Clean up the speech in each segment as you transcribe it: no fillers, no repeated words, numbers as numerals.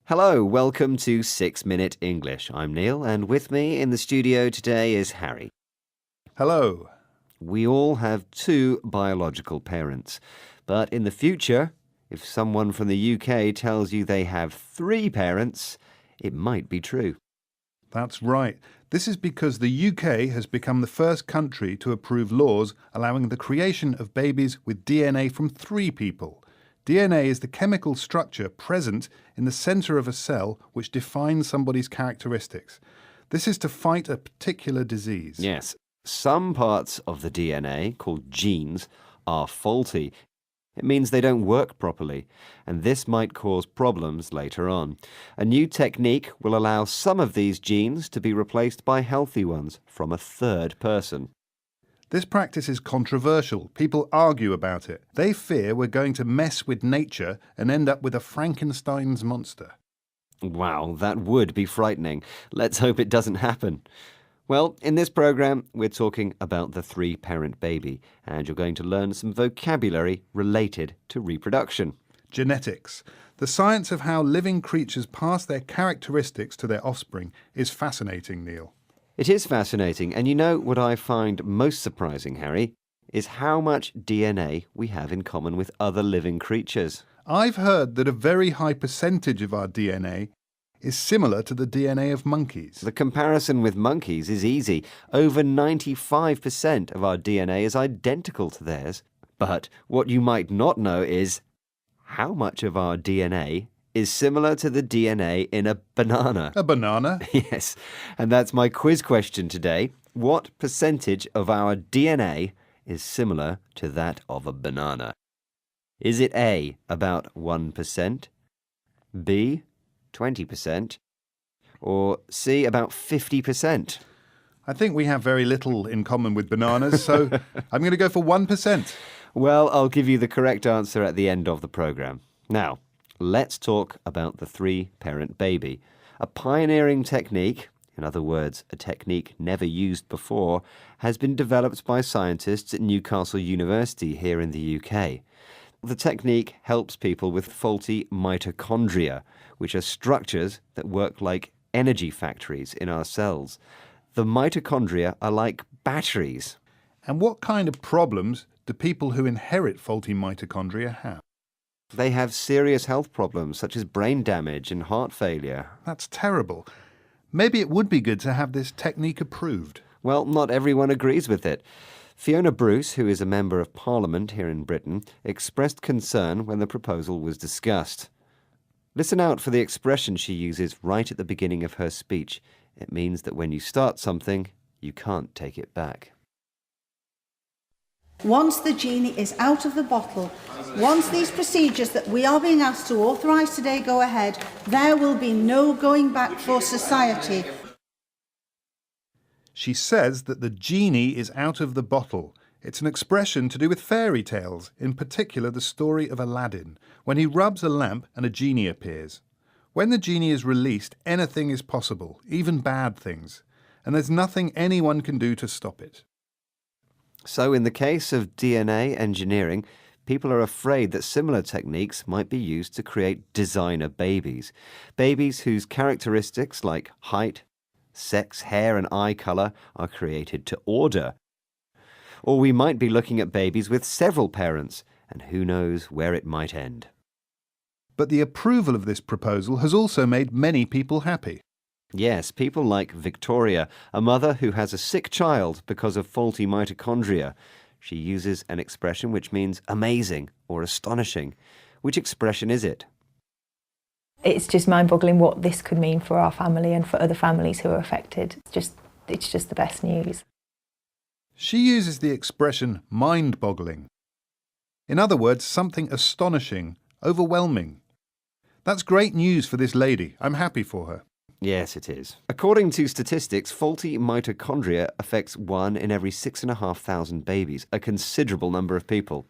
Hello, welcome to 6 Minute English. I'm Neil, and with me in the studio today is Harry. Hello. We all have two biological parents, but in the future, if someone from the UK tells you they have three parents, it might be true. That's right. This is because the UK has become the first country to approve laws allowing the creation of babies with DNA from three people. DNA is the chemical structure present in the centre of a cell which defines somebody's characteristics. This is to fight a particular disease. Yes, some parts of the DNA, called genes, are faulty. It means they don't work properly, and this might cause problems later on. A new technique will allow some of these genes to be replaced by healthy ones from a third person. This practice is controversial. People argue about it. They fear we're going to mess with nature and end up with a Frankenstein's monster. Wow, that would be frightening. Let's hope it doesn't happen. Well, in this program, we're talking about the three-parent baby, and you're going to learn some vocabulary related to reproduction. Genetics. The science of how living creatures pass their characteristics to their offspring is fascinating, Neil. It is fascinating, and you know what I find most surprising, Harry, is how much DNA we have in common with other living creatures. I've heard that a very high percentage of our DNA is similar to the DNA of monkeys. The comparison with monkeys is easy. Over 95% of our DNA is identical to theirs. But what you might not know is how much of our DNA is similar to the DNA in a banana. A banana? Yes, and that's my quiz question today. What percentage of our DNA is similar to that of a banana? Is it A, about 1%, B, 20%, or C, about 50%? I think we have very little in common with bananas, so I'm going to go for 1%. Well, I'll give you the correct answer at the end of the program. Now, let's talk about the three-parent baby. A pioneering technique, in other words, a technique never used before, has been developed by scientists at Newcastle University here in the UK. The technique helps people with faulty mitochondria, which are structures that work like energy factories in our cells. The mitochondria are like batteries. And what kind of problems do people who inherit faulty mitochondria have? They have serious health problems such as brain damage and heart failure. That's terrible. Maybe it would be good to have this technique approved. Well, not everyone agrees with it. Fiona Bruce, who is a member of Parliament here in Britain, expressed concern when the proposal was discussed. Listen out for the expression she uses right at the beginning of her speech. It means that when you start something, you can't take it back. Once the genie is out of the bottle, once these procedures that we are being asked to authorise today go ahead, there will be no going back for society. She says that the genie is out of the bottle. It's an expression to do with fairy tales, in particular the story of Aladdin, when he rubs a lamp and a genie appears. When the genie is released, anything is possible, even bad things, and there's nothing anyone can do to stop it. So in the case of DNA engineering, people are afraid that similar techniques might be used to create designer babies. Babies whose characteristics like height, sex, hair and eye colour are created to order. Or we might be looking at babies with several parents, and who knows where it might end. But the approval of this proposal has also made many people happy. Yes, people like Victoria, a mother who has a sick child because of faulty mitochondria. She uses an expression which means amazing or astonishing. Which expression is it? It's just mind-boggling what this could mean for our family and for other families who are affected. It's just the best news. She uses the expression mind-boggling. In other words, something astonishing, overwhelming. That's great news for this lady. I'm happy for her. Yes, it is. According to statistics, faulty mitochondria affects 1 in every 6,500 babies, a considerable number of people.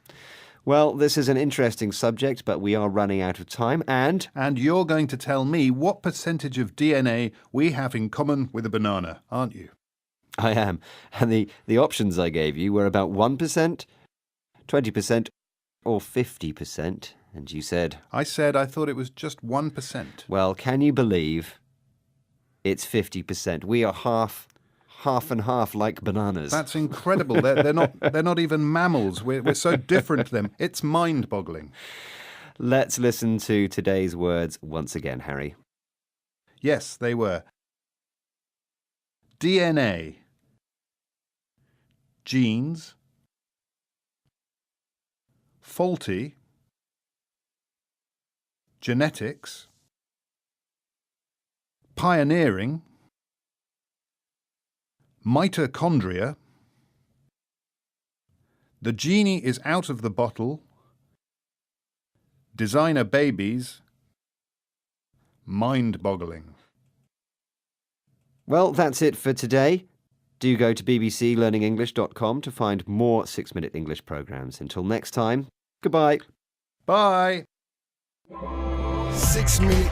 Well, this is an interesting subject, but we are running out of time, and you're going to tell me what percentage of DNA we have in common with a banana, aren't you? I am. And the options I gave you were about 1%, 20%, or 50%. And you said? I said I thought it was just 1%. Well, can you believe it's 50%? We are half and half like bananas. That's incredible. They're not even mammals. We're so different to them. It's mind-boggling. Let's listen to today's words once again, Harry. Yes, they were. DNA. Genes. Faulty. Genetics. Pioneering. Mitochondria. The genie is out of the bottle. Designer babies. Mind-boggling. Well, that's it for today. Do go to bbclearningenglish.com to find more 6-Minute English programs. Until next time, goodbye. Bye. 6 minutes.